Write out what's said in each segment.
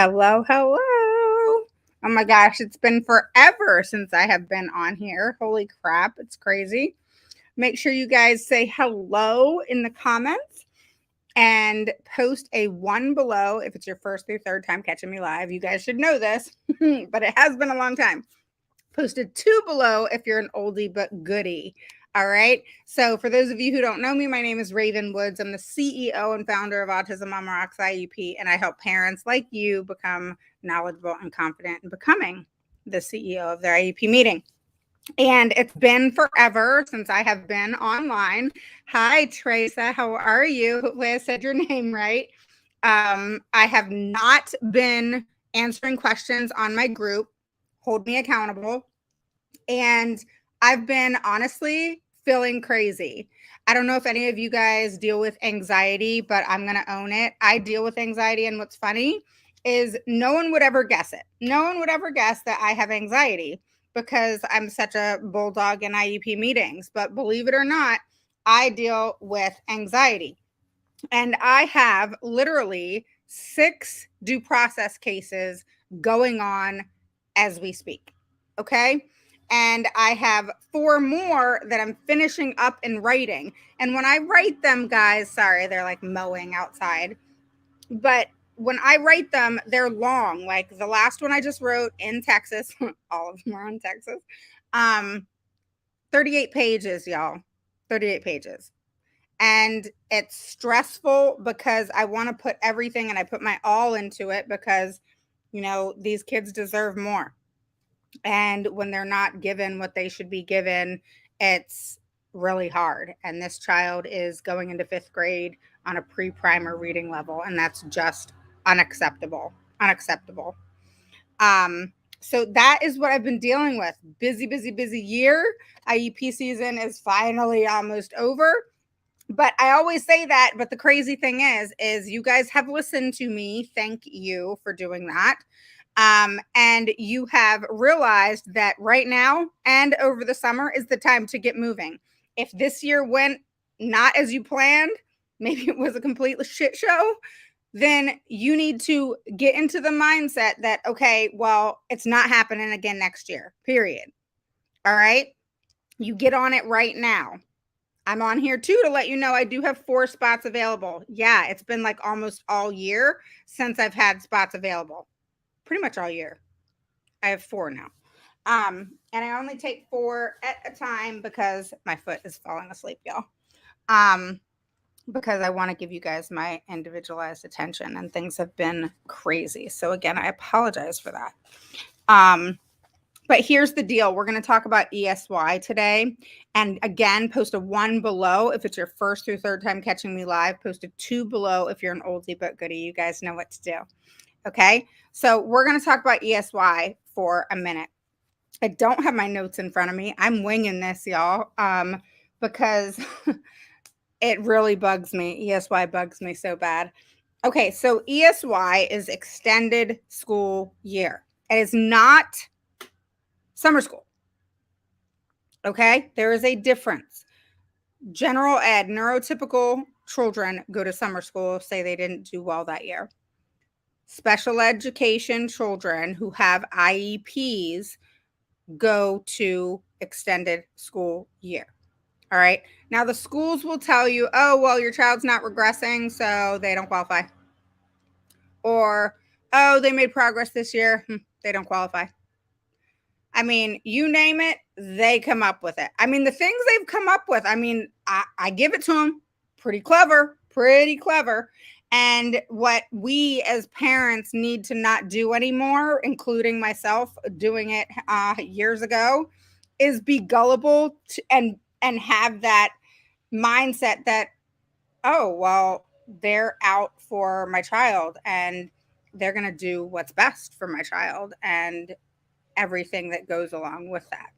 Hello, hello. Oh my gosh, it's been forever since I have been on here. Holy crap, it's crazy. Make sure you guys say hello in the comments and post a one below if it's your first through third time catching me live. You guys should know this, but it has been a long time. Posted two below if you're an oldie but goodie. All right. So, for those of you who don't know me, my name is Raven Woods. I'm the CEO and founder of Autism Mama Rocks IEP, and I help parents like you become knowledgeable and confident in becoming the CEO of their IEP meeting. And it's been forever since I have been online. Hi, Teresa. How are you? Hopefully, I said your name right. I have not been answering questions on my group. Hold me accountable. And I've been honestly feeling crazy. I don't know if any of you guys deal with anxiety, but I'm going to own it. I deal with anxiety. And what's funny is no one would ever guess it. No one would ever guess that I have anxiety because I'm such a bulldog in IEP meetings. But believe it or not, I deal with anxiety. And I have literally 6 due process cases going on as we speak. Okay. And I have 4 more that I'm finishing up and writing. And when I write them, guys, sorry, they're like mowing outside. But when I write them, they're long. Like the last one I just wrote in Texas, all of them are in Texas. 38 pages, y'all. 38 pages. And it's stressful because I want to put everything and I put my all into it because, these kids deserve more. And when they're not given what they should be given, it's really hard. And this child is going into 5th grade on a pre-primer reading level, and that's just unacceptable. Unacceptable. So that is what I've been dealing with. Busy, busy, busy year. IEP season is finally almost over. But I always say that. But the crazy thing is you guys have listened to me. Thank you for doing that. And you have realized that right now and over the summer is the time to get moving. If this year went not as you planned, maybe it was a complete shit show, then you need to get into the mindset that, okay, well, it's not happening again next year, period. All right. You get on it right now. I'm on here too to let you know I do have 4 spots available. Yeah, it's been like almost all year since I've had spots available. Pretty much all year. I have 4 now. And I only take 4 at a time because my foot is falling asleep, y'all. Because I want to give you guys my individualized attention and things have been crazy. So again, I apologize for that. But here's the deal. We're going to talk about ESY today. And again, post a 1 below if it's your first through third time catching me live. Post a 2 below if you're an oldie but goodie. You guys know what to do. Okay. So we're going to talk about ESY for a minute. I don't have my notes in front of me. I'm winging this, y'all, because it really bugs me. ESY bugs me so bad. Okay. So ESY is extended school year. It is not summer school. Okay, there is a difference. General ed, neurotypical children go to summer school, say they didn't do well that year. Special education children who have IEPs go to extended school year. All right. Now the schools will tell you, oh, well, your child's not regressing, so they don't qualify. Or, oh, they made progress this year. They don't qualify. I mean, you name it, they come up with it. I mean, the things they've come up with, I mean, I give it to them. Pretty clever, pretty clever. And what we as parents need to not do anymore, including myself doing it years ago, is be gullible and have that mindset that, oh, well, they're out for my child and they're going to do what's best for my child. And everything that goes along with that.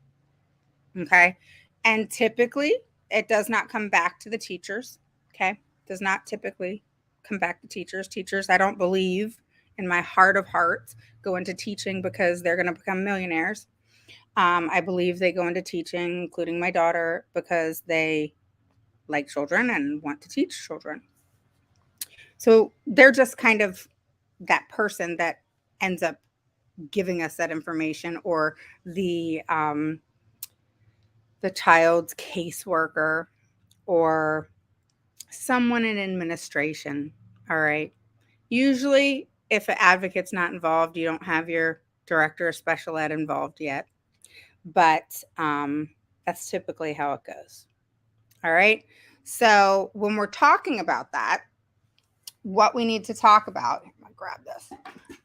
Okay. And typically it does not come back to the teachers. Okay. Does not typically come back to teachers. Teachers, I don't believe in my heart of hearts go into teaching because they're going to become millionaires. I believe they go into teaching, including my daughter, because they like children and want to teach children. So they're just kind of that person that ends up giving us that information, or the child's caseworker or someone in administration. All right. Usually, if an advocate's not involved, you don't have your director of special ed involved yet. But that's typically how it goes. All right. So when we're talking about that, what we need to talk about, I'm gonna grab this,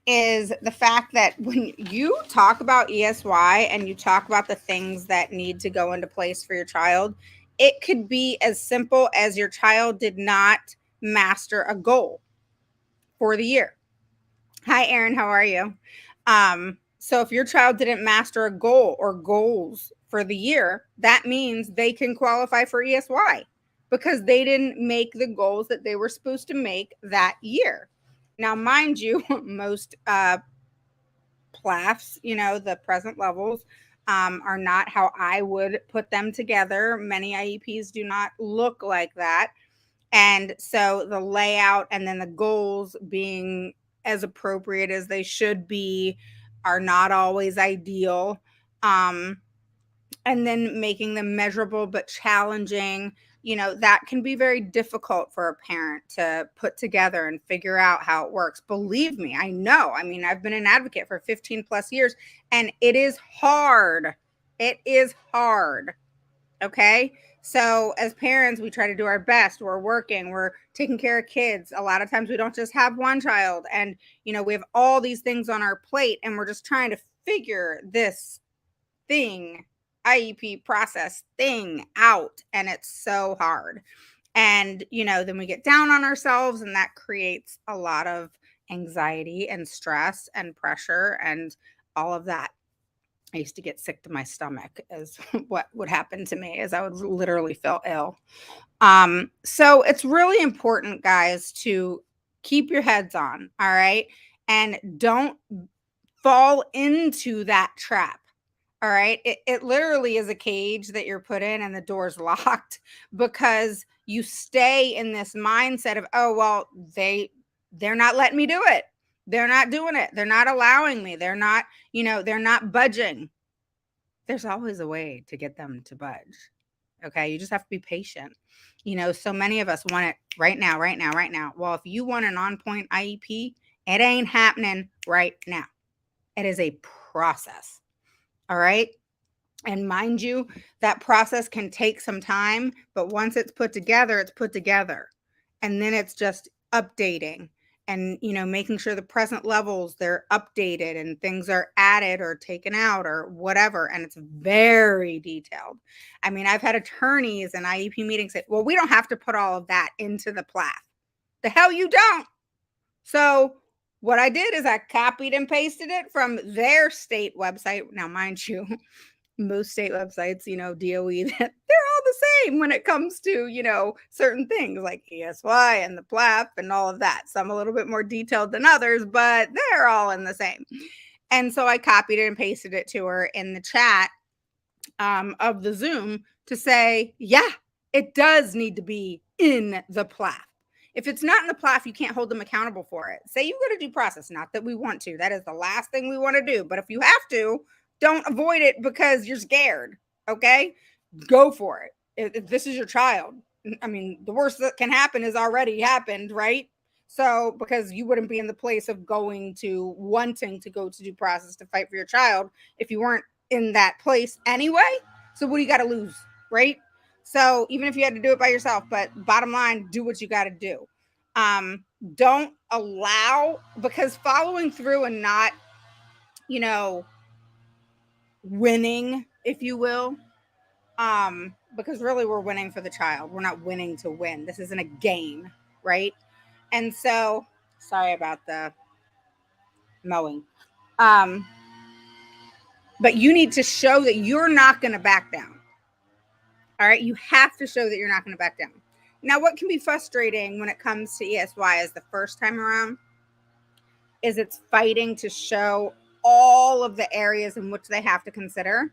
is the fact that when you talk about ESY and you talk about the things that need to go into place for your child, it could be as simple as your child did not master a goal for the year. Hi, Erin, how are you? So if your child didn't master a goal or goals for the year, that means they can qualify for ESY because they didn't make the goals that they were supposed to make that year. Now, mind you, most PLAFs, the present levels, are not how I would put them together. Many IEPs do not look like that. And so the layout and then the goals being as appropriate as they should be are not always ideal. And then making them measurable but challenging, that can be very difficult for a parent to put together and figure out how it works. Believe me, I know. I mean, I've been an advocate for 15 plus years, and it is hard. It is hard. Okay. So as parents, we try to do our best. We're working, we're taking care of kids. A lot of times we don't just have one child, and, we have all these things on our plate, and we're just trying to figure this thing, IEP process thing out. And it's so hard. And, then we get down on ourselves, and that creates a lot of anxiety and stress and pressure and all of that. I used to get sick to my stomach is what would happen to me, as I would literally feel ill. So it's really important, guys, to keep your heads on. All right. And don't fall into that trap. All right. It literally is a cage that you're put in and the door's locked because you stay in this mindset of, oh, well, they're not letting me do it. They're not doing it. They're not allowing me. They're not, they're not budging. There's always a way to get them to budge. Okay. You just have to be patient. So many of us want it right now, right now, right now. Well, if you want an on-point IEP, it ain't happening right now. It is a process. All right. And mind you, that process can take some time, but once it's put together, it's put together. And then it's just updating and, making sure the present levels, they're updated and things are added or taken out or whatever. And it's very detailed. I mean, I've had attorneys and IEP meetings say, well, we don't have to put all of that into the PLAF. The hell you don't. So what I did is I copied and pasted it from their state website. Now, mind you, most state websites, DOE, they're all the same when it comes to, certain things like ESY and the PLAF and all of that. Some a little bit more detailed than others, but they're all in the same. And so I copied it and pasted it to her in the chat of the Zoom to say, yeah, it does need to be in the PLAF. If it's not in the PLAF, you can't hold them accountable for it. Say you go to due process, not that we want to. That is the last thing we want to do. But if you have to, don't avoid it because you're scared. Okay? Go for it. If this is your child, I mean, the worst that can happen is already happened, right? So, because you wouldn't be in the place of wanting to go to due process to fight for your child if you weren't in that place anyway. So what do you got to lose, right? So even if you had to do it by yourself, but bottom line, do what you got to do. Don't allow, because following through and not, winning, if you will, because really we're winning for the child. We're not winning to win. This isn't a game, right? And so, sorry about the mowing. But you need to show that you're not going to back down. All right. You have to show that you're not going to back down. Now, what can be frustrating when it comes to ESY is the first time around is it's fighting to show all of the areas in which they have to consider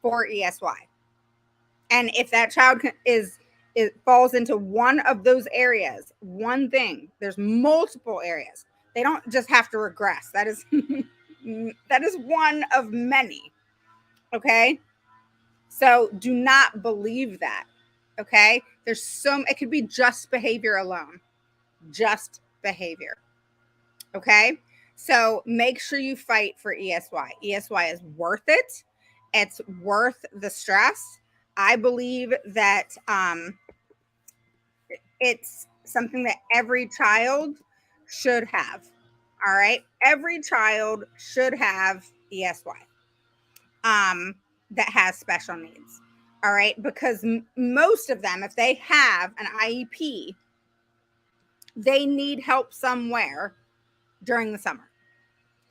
for ESY. And if that child it falls into one of those areas, one thing, there's multiple areas. They don't just have to regress. That is that is one of many. Okay? So do not believe that. Okay? There's some, it could be just behavior alone. Just behavior. Okay? So make sure you fight for ESY. ESY is worth it. It's worth the stress. I believe that it's something that every child should have. All right? Every child should have ESY. That has special needs. All right, because most of them, if they have an IEP, they need help somewhere during the summer.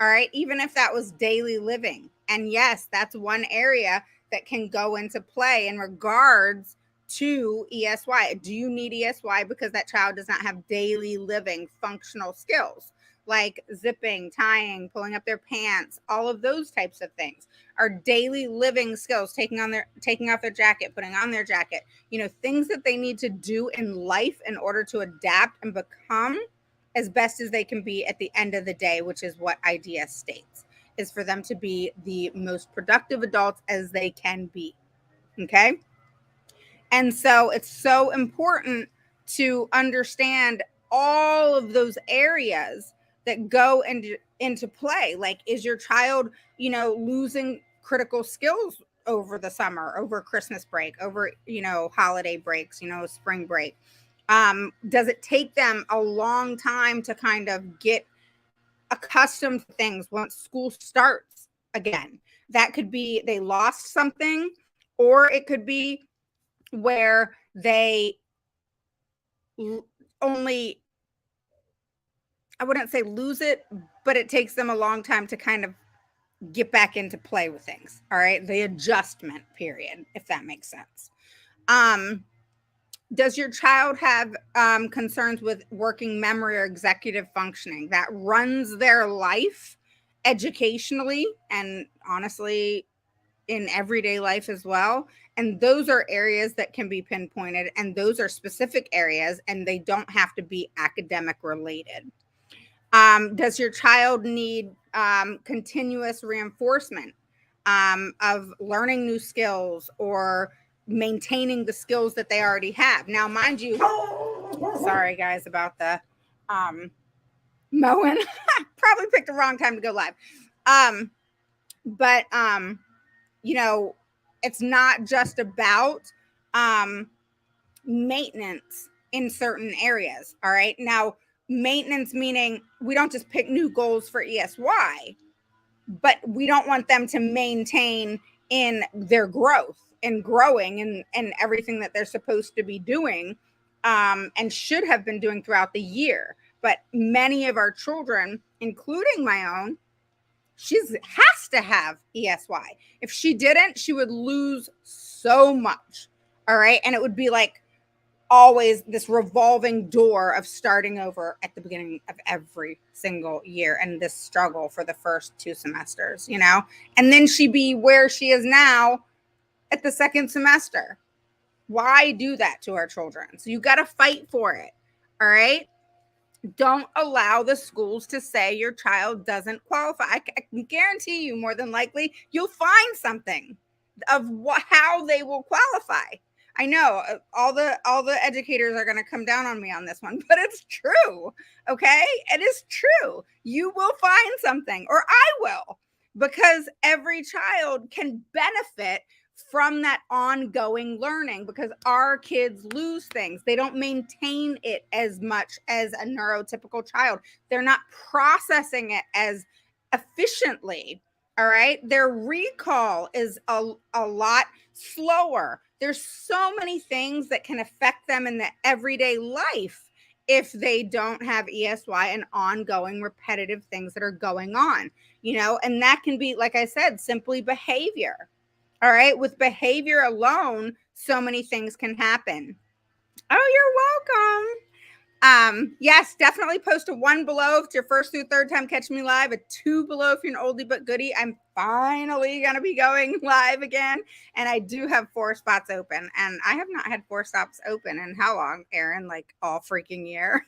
All right, even if that was daily living. And yes, that's one area that can go into play in regards to ESY. Do you need ESY because that child does not have daily living functional skills like zipping, tying, pulling up their pants, all of those types of things are daily living skills, taking off their jacket, putting on their jacket, things that they need to do in life in order to adapt and become as best as they can be at the end of the day, which is what IDS states, is for them to be the most productive adults as they can be. Okay. And so it's so important to understand all of those areas that go into play. Like, is your child, losing critical skills over the summer, over Christmas break, over, holiday breaks, spring break? Does it take them a long time to kind of get accustomed to things once school starts again? That could be they lost something, or it could be where they only, I wouldn't say lose it, but it takes them a long time to kind of get back into play with things. All right. The adjustment period, if that makes sense. Does your child have concerns with working memory or executive functioning that runs their life educationally and honestly in everyday life as well? And those are areas that can be pinpointed, and those are specific areas, and they don't have to be academic related. Does your child need continuous reinforcement of learning new skills or maintaining the skills that they already have? Now, mind you, sorry guys about the mowing. Probably picked the wrong time to go live. But it's not just about maintenance in certain areas. All right. Now, maintenance meaning we don't just pick new goals for ESY, but we don't want them to maintain in their growth and growing and everything that they're supposed to be doing and should have been doing throughout the year. But many of our children, including my own, she has to have ESY. If she didn't, she would lose so much. All right. And it would be like always this revolving door of starting over at the beginning of every single year, and this struggle for the first 2 semesters, and then she'd be where she is now at the second semester. Why do that to our children? So you got to fight for it. All right. Don't allow the schools to say your child doesn't qualify. I can guarantee you more than likely you'll find something of how they will qualify. I know all the educators are going to come down on me on this one, but it's true. Okay. It is true. You will find something, or I will, because every child can benefit from that ongoing learning, because our kids lose things. They don't maintain it as much as a neurotypical child. They're not processing it as efficiently. All right. Their recall is a lot slower. There's so many things that can affect them in the everyday life if they don't have ESY and ongoing repetitive things that are going on, and that can be, like I said, simply behavior. All right. With behavior alone, so many things can happen. Oh, you're welcome. Yes, definitely post a 1 below if it's your first through third time catching me live, a 2 below if you're an oldie but goodie. I'm finally going to be going live again. And I do have 4 spots open. And I have not had 4 spots open in how long, Erin? Like all freaking year.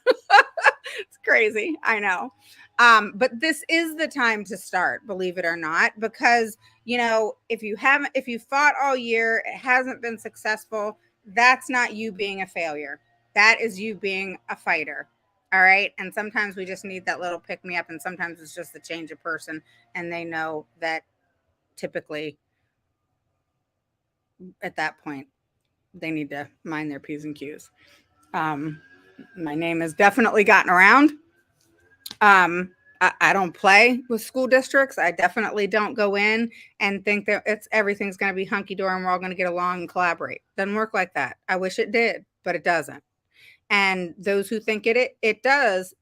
It's crazy. I know. But this is the time to start, believe it or not, because if you fought all year, it hasn't been successful. That's not you being a failure. That is you being a fighter. All right. And sometimes we just need that little pick me up, and sometimes it's just the change of person, and they know that typically at that point they need to mind their P's and Q's. My name has definitely gotten around. I don't play with school districts. I definitely don't go in and think that everything's going to be hunky dory and we're all going to get along and collaborate. Doesn't work like that. I wish it did, but it doesn't. And those who think it does,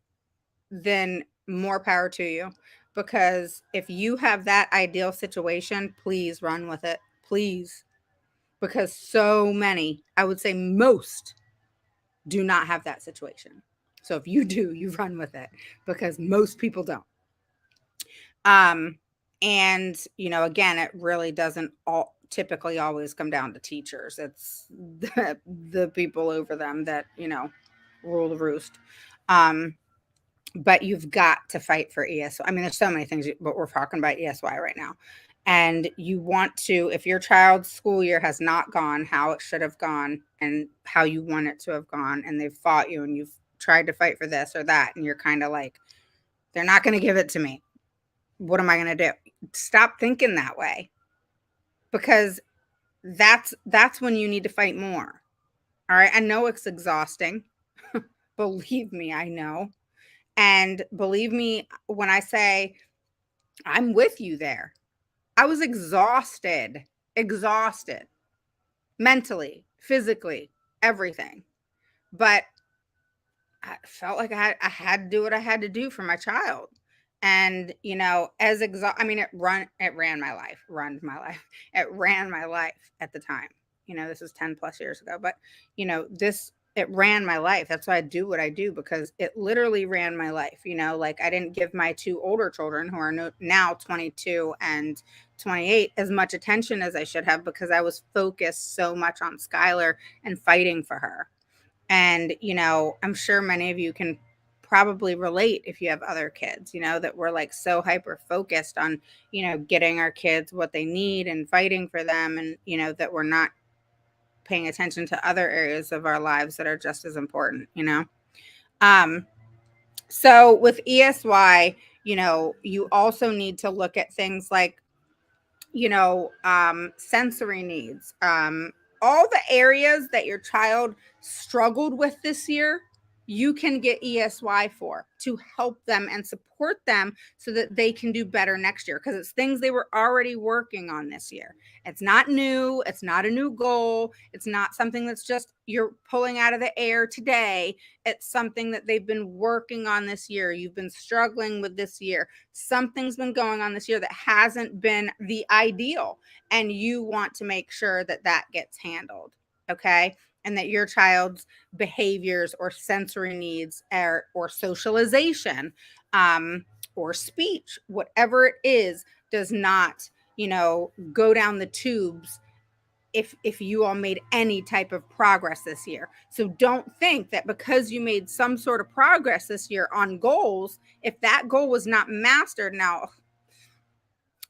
then more power to you. Because if you have that ideal situation, please run with it. Please. Because so many, I would say most, do not have that situation. So if you do, you run with it, because most people don't. And again, it really doesn't typically always come down to teachers. It's the people over them that, rule the roost. But you've got to fight for ESY. I mean, there's so many things, but we're talking about ESY right now. And you want to, if your child's school year has not gone how it should have gone and how you want it to have gone, and they've fought you and you've tried to fight for this or that, and you're kind of like, they're not going to give it to me. What am I going to do? Stop thinking that way, because that's when you need to fight more. All right. I know it's exhausting. Believe me, I know. And believe me when I say I'm with you there. I was exhausted mentally, physically, everything. But I felt like I had to do what I had to do for my child. And, I mean, it ran my life, It ran my life at the time. This is 10 plus years ago, but, it ran my life. That's why I do what I do, because it literally ran my life. Like, I didn't give my two older children, who are now 22 and 28, as much attention as I should have, because I was focused so much on Skylar and fighting for her. And, I'm sure many of you can probably relate if you have other kids, that we're like so hyper focused on, getting our kids what they need and fighting for them. And, that we're not paying attention to other areas of our lives that are just as important, So with ESY, you also need to look at things like, sensory needs, all the areas that your child struggled with this year, you can get ESY for, to help them and support them so that they can do better next year, because it's things they were already working on this year. It's not new. It's not a new goal. It's not something that's just you're pulling out of the air today. It's something that they've been working on this year. You've been struggling with this year. Something's been going on this year that hasn't been the ideal, and you want to make sure that that gets handled. Okay. And that your child's behaviors or sensory needs or socialization, or speech, whatever it is, does not, go down the tubes if you all made any type of progress this year. So don't think that because you made some sort of progress this year on goals, if that goal was not mastered, now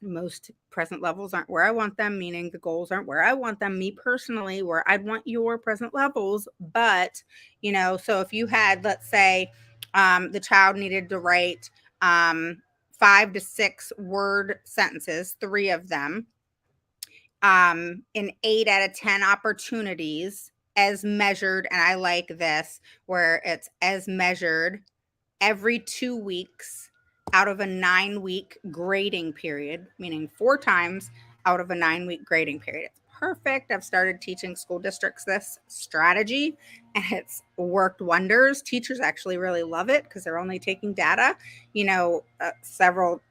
most present levels aren't where I want them, meaning the goals aren't where I want them, me personally, where I'd want your present levels. But, so if you had, let's say, the child needed to write 5 to 6 word sentences, 3 of them, in 8 out of 10 opportunities, as measured. And I like this, where it's as measured every 2 weeks out of a 9-week grading period, meaning 4 times out of a 9-week grading period. It's perfect. I've started teaching school districts this strategy, and it's worked wonders. Teachers actually really love it, because they're only taking data, several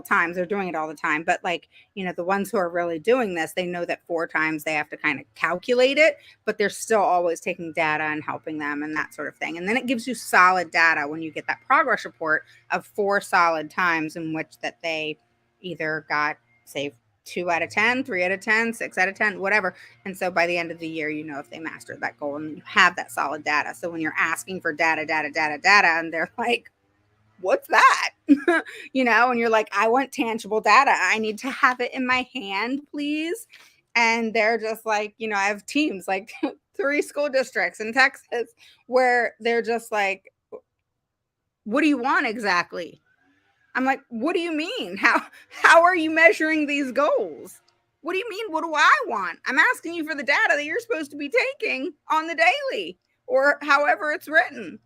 times. They're doing it all the time, but the ones who are really doing this, they know that 4 times they have to kind of calculate it, but they're still always taking data and helping them and that sort of thing. And then it gives you solid data when you get that progress report of 4 solid times in which that they either got, say, 2 out of 10, 3 out of 10, 6 out of 10, whatever. And so by the end of the year, if they mastered that goal, and you have that solid data. So when you're asking for data, and they're like, what's that? You know, and you're like, I want tangible data. I need to have it in my hand, please. And they're just like, you know, I have teams like 3 school districts in Texas where they're just like, what do you want exactly? I'm like, what do you mean? How are you measuring these goals? What do you mean? What do I want? I'm asking you for the data that you're supposed to be taking on the daily or however it's written.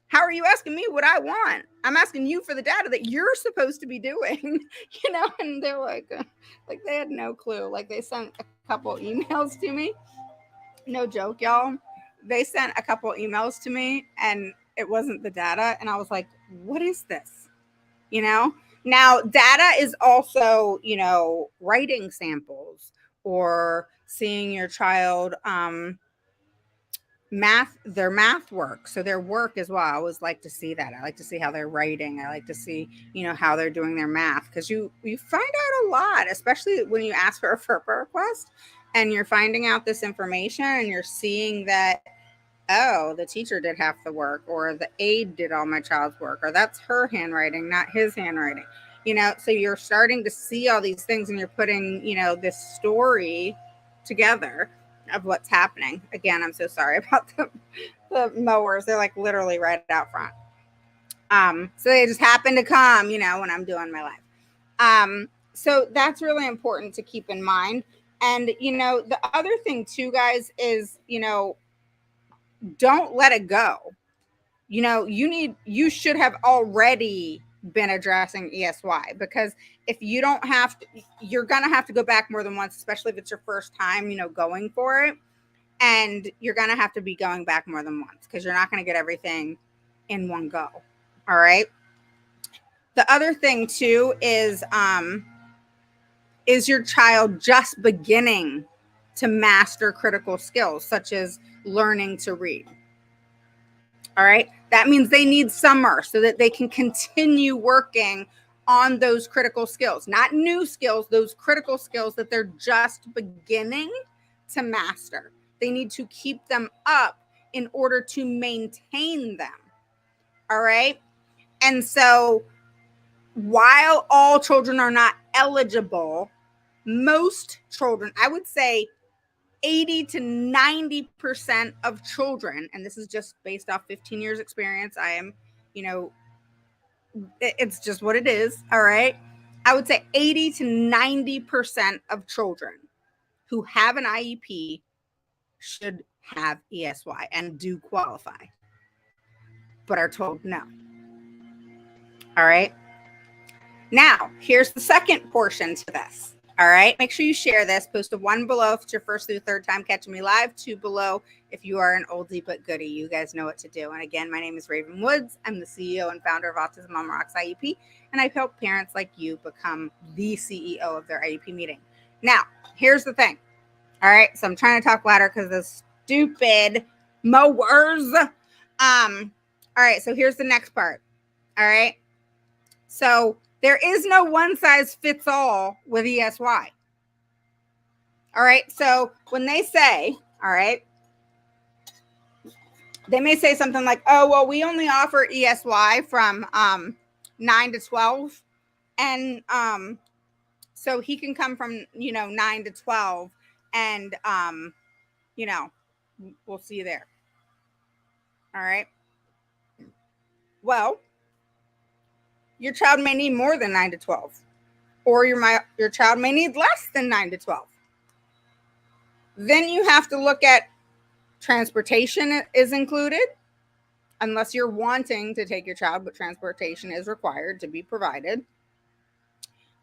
How are you asking me what I want? I'm asking you for the data that you're supposed to be doing, you know? And they're like they had no clue. Like they sent a couple emails to me. No joke, y'all. They sent a couple emails to me and it wasn't the data. And I was like, what is this? You know? Now, data is also, you know, writing samples or seeing your child their math work, so their work as well. I always like to see that. I like to see how they're writing. I like to see, you know, how they're doing their math, because you find out a lot, especially when you ask for a FERPA request and you're finding out this information and you're seeing that, oh, the teacher did half the work, or the aide did all my child's work, or that's her handwriting, not his handwriting. You know, so you're starting to see all these things and you're putting, you know, this story together of what's happening. Again, I'm so sorry about the mowers. They're like literally right out front. So they just happen to come, you know, when I'm doing my life. So that's really important to keep in mind. And, you know, the other thing too, guys, is, you know, don't let it go. You know, you should have already been addressing ESY, because if you don't have to, you're going to have to go back more than once, especially if it's your first time, you know, going for it. And you're going to have to be going back more than once because you're not going to get everything in one go. All right. The other thing too is your child just beginning to master critical skills such as learning to read? All right. That means they need summer so that they can continue working on those critical skills, not new skills, those critical skills that they're just beginning to master. They need to keep them up in order to maintain them. All right. And so while all children are not eligible, most children, I would say 80 to 90% of children, and this is just based off 15 years experience. I am, you know, it's just what it is. All right. I would say 80 to 90% of children who have an IEP should have ESY and do qualify, but are told no. All right. Now, here's the second portion to this. All right. Make sure you share this. Post a 1 below if it's your first through third time catching me live. 2 below if you are an oldie but goodie. You guys know what to do. And again, my name is Raven Woods. I'm the CEO and founder of Autism Mom Rocks IEP. And I help parents like you become the CEO of their IEP meeting. Now, here's the thing. All right. So I'm trying to talk louder because the stupid mowers. All right. So here's the next part. All right. So there is no one size fits all with ESY. All right. So when they say, all right, they may say something like, oh, well, we only offer ESY from 9 to 12. And so he can come from, 9 to 12 and, we'll see you there. All right. Well, your child may need more than 9 to 12, or your child may need less than 9 to 12. Then you have to look at transportation is included, unless you're wanting to take your child, but transportation is required to be provided.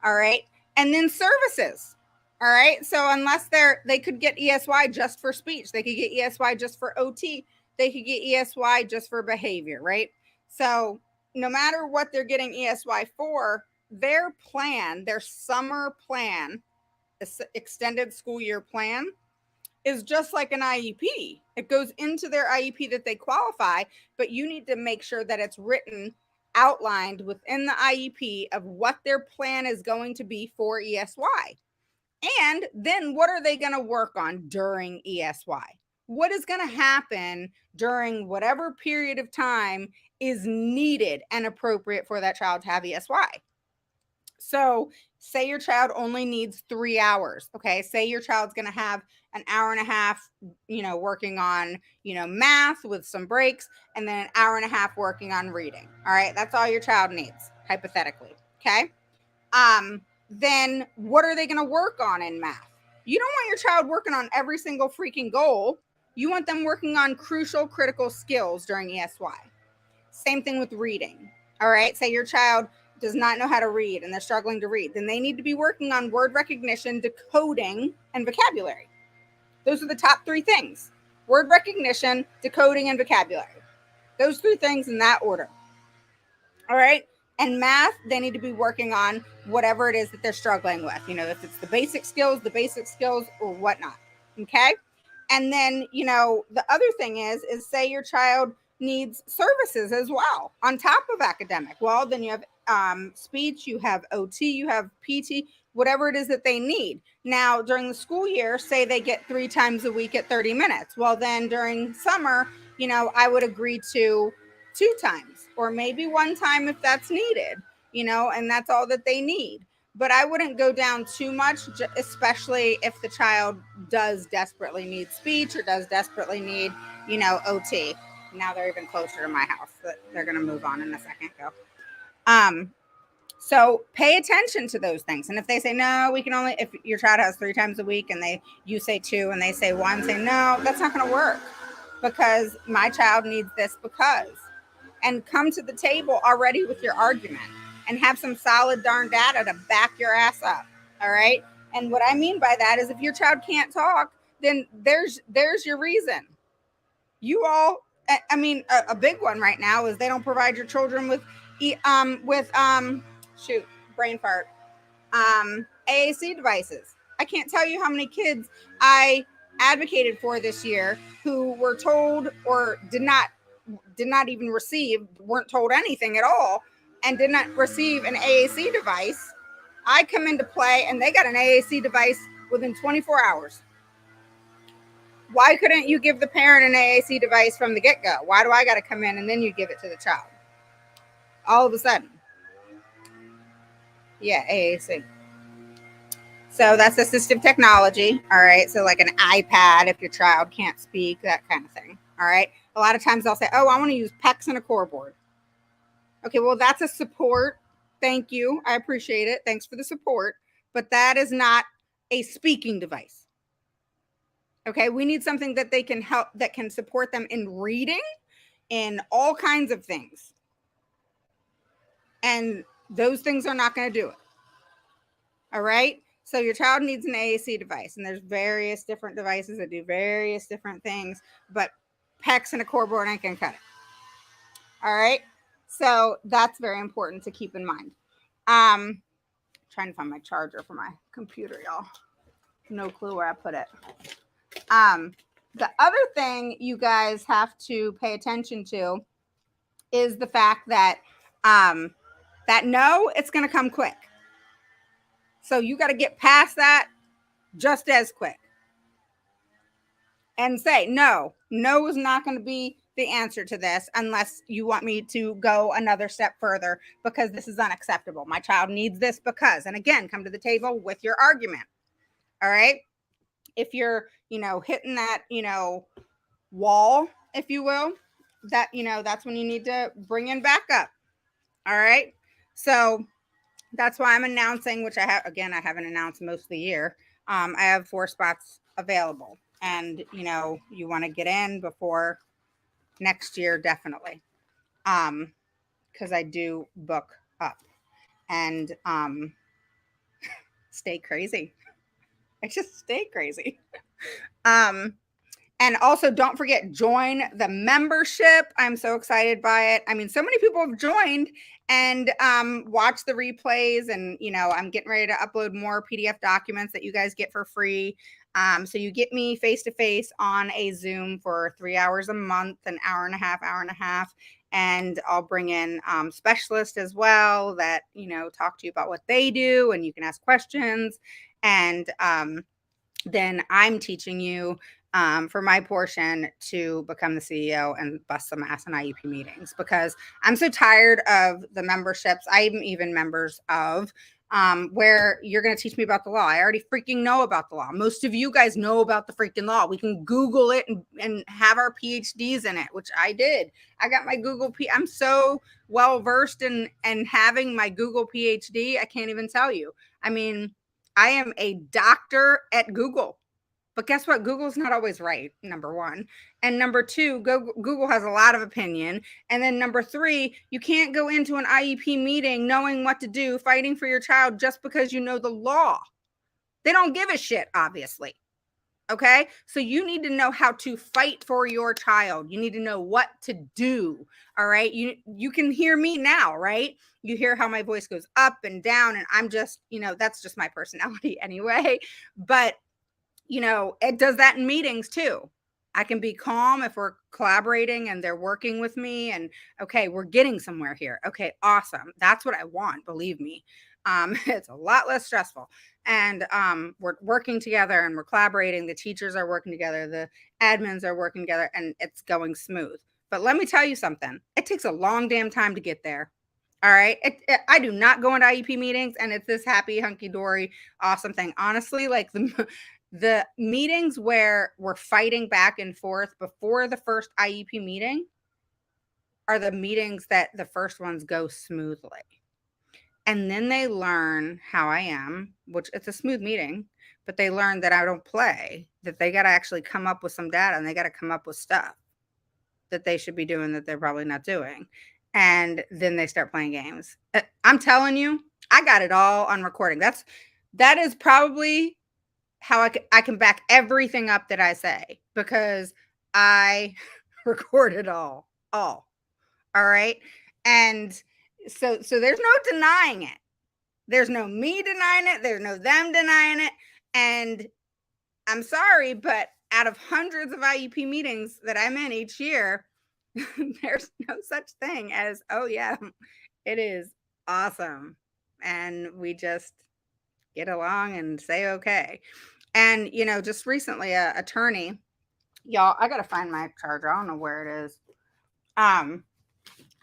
All right. And then services. All right. So unless they could get ESY just for speech, they could get ESY just for OT, they could get ESY just for behavior, right? So no matter what they're getting ESY for, their plan, their summer plan, extended school year plan, is just like an IEP. It goes into their IEP that they qualify, but you need to make sure that it's written, outlined within the IEP of what their plan is going to be for ESY. And then what are they going to work on during ESY? What is going to happen during whatever period of time is needed and appropriate for that child to have ESY. So say your child only needs 3 hours. Okay. Say your child's going to have an hour and a half, working on, math with some breaks, and then an hour and a half working on reading. All right. That's all your child needs, hypothetically. Okay. Then what are they going to work on in math? You don't want your child working on every single freaking goal. You want them working on crucial, critical skills during ESY. Same thing with reading. All right. Say your child does not know how to read and they're struggling to read, then they need to be working on word recognition, decoding, and vocabulary. Those are the top 3 things: word recognition, decoding, and vocabulary. Those 3 things in that order. All right. And math, they need to be working on whatever it is that they're struggling with, if it's the basic skills or whatnot. Okay. And then, the other thing is say your child needs services as well on top of academic. Well, then you have speech, you have OT, you have PT, whatever it is that they need. Now, during the school year, say they get 3 times a week at 30 minutes. Well, then during summer, I would agree to 2 times or maybe 1 time if that's needed, and that's all that they need. But I wouldn't go down too much, especially if the child does desperately need speech or does desperately need, OT. Now they're even closer to my house. They're going to move on in a second. Go. So pay attention to those things. And if they say, no, we can only, if your child has 3 times a week and you say 2 and they say 1, say, no, that's not going to work because my child needs this because. And come to the table already with your argument and have some solid darn data to back your ass up. All right. And what I mean by that is if your child can't talk, then there's your reason. You all, I mean, a big one right now is they don't provide your children with brain fart, AAC devices. I can't tell you how many kids I advocated for this year who were told or did not even receive, weren't told anything at all, and did not receive an AAC device. I come into play and they got an AAC device within 24 hours. Why couldn't you give the parent an AAC device from the get-go? Why do I got to come in and then you give it to the child? All of a sudden. Yeah, AAC. So that's assistive technology. All right. So like an iPad if your child can't speak, that kind of thing. All right. A lot of times they'll say, oh, I want to use PECs and a core board. Okay, well, that's a support. Thank you. I appreciate it. Thanks for the support. But that is not a speaking device. Okay, we need something that they can help, that can support them in reading, in all kinds of things. And those things are not going to do it. All right. So your child needs an AAC device, and there's various different devices that do various different things, but PECs and a core board ain't gonna cut it. All right. So that's very important to keep in mind. Trying to find my charger for my computer, y'all. No clue where I put it. The other thing you guys have to pay attention to is the fact that no, it's going to come quick. So you got to get past that just as quick and say, no is not going to be the answer to this unless you want me to go another step further because this is unacceptable. My child needs this because, and again, come to the table with your argument. All right. If you're, hitting that, wall, if you will, that, that's when you need to bring in backup. All right. So that's why I'm announcing, which I haven't announced most of the year. I have 4 spots available, and, you want to get in before next year, definitely. Because I do book up and stay crazy. I just stay crazy. And also don't forget, join the membership. I'm so excited by it. I mean, so many people have joined and watch the replays, and, I'm getting ready to upload more PDF documents that you guys get for free. So you get me face-to-face on a Zoom for 3 hours a month, an hour and a half. And I'll bring in specialists as well that, talk to you about what they do, and you can ask questions. And then I'm teaching you for my portion to become the CEO and bust some ass in IEP meetings, because I'm so tired of the memberships. I'm even members of where you're going to teach me about the law. I already freaking know about the law. Most of you guys know about the freaking law. We can Google it and have our PhDs in it, which I did. I got my I'm so well versed in having my Google PhD. I can't even tell you. I mean, I am a doctor at Google. But guess what? Google's not always right, number one. And number two, Google has a lot of opinion. And then number three, you can't go into an IEP meeting knowing what to do, fighting for your child just because you know the law. They don't give a shit, obviously. Okay? So you need to know how to fight for your child. You need to know what to do. All right? You can hear me now, right? You hear how my voice goes up and down, and I'm just, that's just my personality anyway. But it does that in meetings too. I can be calm if we're collaborating and they're working with me, and okay, we're getting somewhere here. Okay, awesome. That's what I want. Believe me. It's a lot less stressful, and we're working together and we're collaborating. The teachers are working together. The admins are working together, and it's going smooth. But let me tell you something. It takes a long damn time to get there. All right. I do not go into IEP meetings and it's this happy, hunky dory, awesome thing. Honestly, like the meetings where we're fighting back and forth before the first IEP meeting are the meetings that the first ones go smoothly. And then they learn how I am, which it's a smooth meeting, but they learn that I don't play, that they got to actually come up with some data and they got to come up with stuff that they should be doing that they're probably not doing. And then they start playing games. I'm telling you, I got it all on recording. That is probably how I can back everything up that I say, because I record it all. All right. And so there's no denying it. There's no me denying it. There's no them denying it. And I'm sorry, but out of hundreds of IEP meetings that I'm in each year, there's no such thing as, oh yeah, it is awesome. And we just get along and say, okay. And, just recently a attorney, y'all, I got to find my charger. I don't know where it is.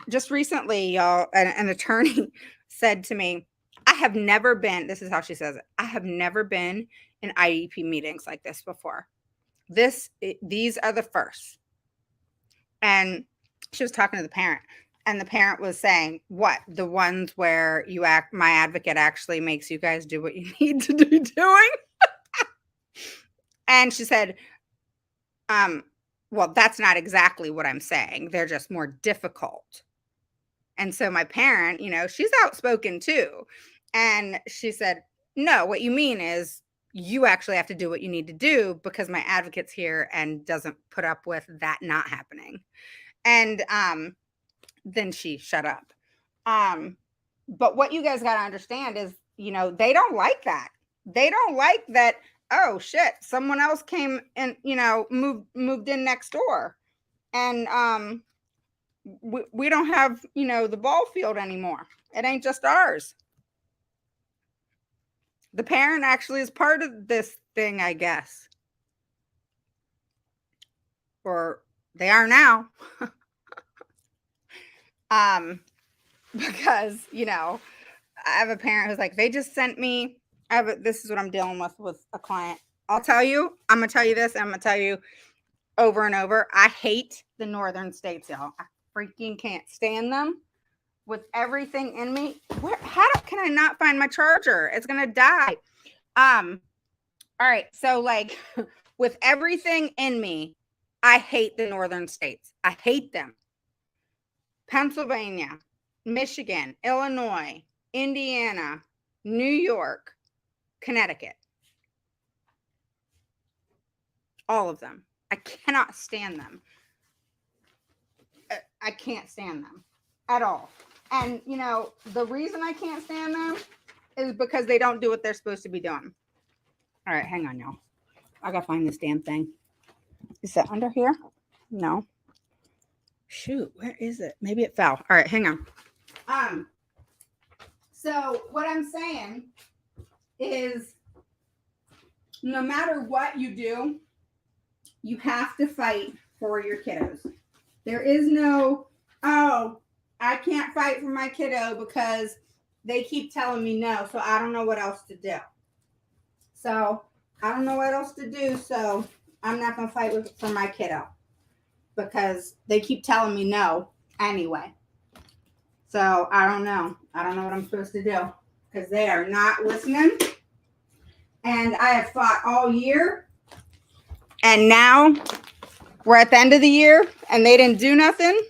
Just recently, y'all, an attorney said to me, I have never been, this is how she says it, I have never been in IEP meetings like this before. These are the first. And she was talking to the parent, and the parent was saying, what, the ones where my advocate actually makes you guys do what you need to be doing? And she said, well, that's not exactly what I'm saying. They're just more difficult. And so my parent, she's outspoken too. And she said, no, what you mean is you actually have to do what you need to do because my advocate's here and doesn't put up with that not happening. And then she shut up. But what you guys got to understand is, they don't like that. They don't like that. Oh shit, someone else came and, moved in next door. And we don't have, the ball field anymore. It ain't just ours. The parent actually is part of this thing, I guess. Or they are now. Because, I have a parent who's like, they just sent me, this is what I'm dealing with a client. I'm going to tell you this, and I'm going to tell you over and over. I hate the northern states, y'all. I freaking can't stand them with everything in me. How can I not find my charger? It's going to die. All right. So like with everything in me, I hate the northern states. I hate them. Pennsylvania, Michigan, Illinois, Indiana, New York, Connecticut. All of them. I cannot stand them. I can't stand them at all. And, the reason I can't stand them is because they don't do what they're supposed to be doing. All right, hang on, y'all. I got to find this damn thing. Is that under here? No. Shoot, where is it? Maybe it fell. All right, hang on. So what I'm saying is no matter what you do, You have to fight for your kiddos. There is no, oh, I can't fight for my kiddo because they keep telling me no, so I don't know what else to do. So I don't know what else to do, so I'm not going to fight for my kiddo because they keep telling me no anyway. So I don't know. I don't know what I'm supposed to do because they are not listening. And I have fought all year. And now we're at the end of the year and they didn't do nothing.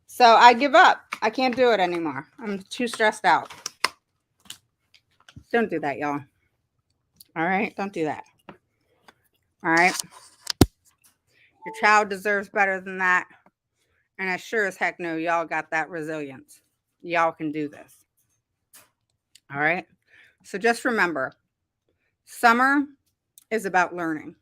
So I give up. I can't do it anymore. I'm too stressed out. Don't do that, y'all. All right? Don't do that. All right? Your child deserves better than that. And I sure as heck know y'all got that resilience. Y'all can do this. All right? So just remember, summer is about learning.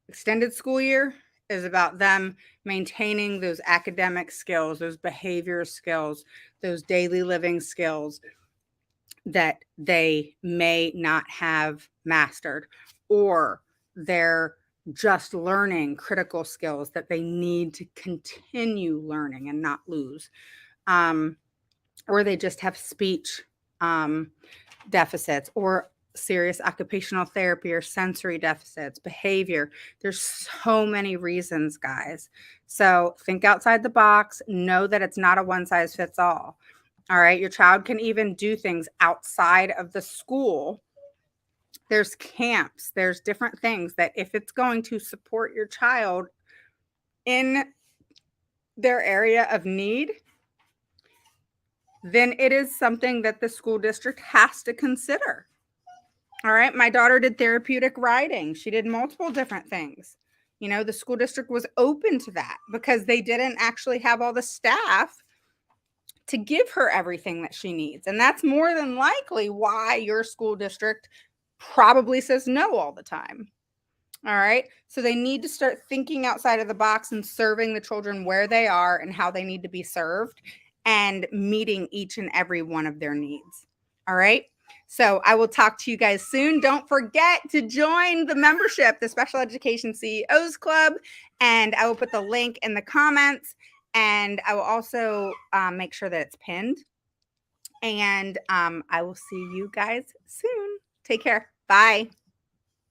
Extended school year is about them maintaining those academic skills, those behavior skills, those daily living skills that they may not have mastered, or they're just learning critical skills that they need to continue learning and not lose. Or they just have speech deficits or serious occupational therapy or sensory deficits, behavior. There's so many reasons, guys. So think outside the box. Know that it's not a one size fits all. All right. Your child can even do things outside of the school. There's camps, there's different things that if it's going to support your child in their area of need, then it is something that the school district has to consider. All right. My daughter did therapeutic riding. She did multiple different things. You know, the school district was open to that because they didn't actually have all the staff to give her everything that she needs. And that's more than likely why your school district probably says no all the time. All right. So they need to start thinking outside of the box and serving the children where they are and how they need to be served and meeting each and every one of their needs. All right. So I will talk to you guys soon. Don't forget to join the membership, the Special Education CEOs Club, and I will put the link in the comments, and I will also make sure that it's pinned. And I will see you guys soon. Take care. Bye.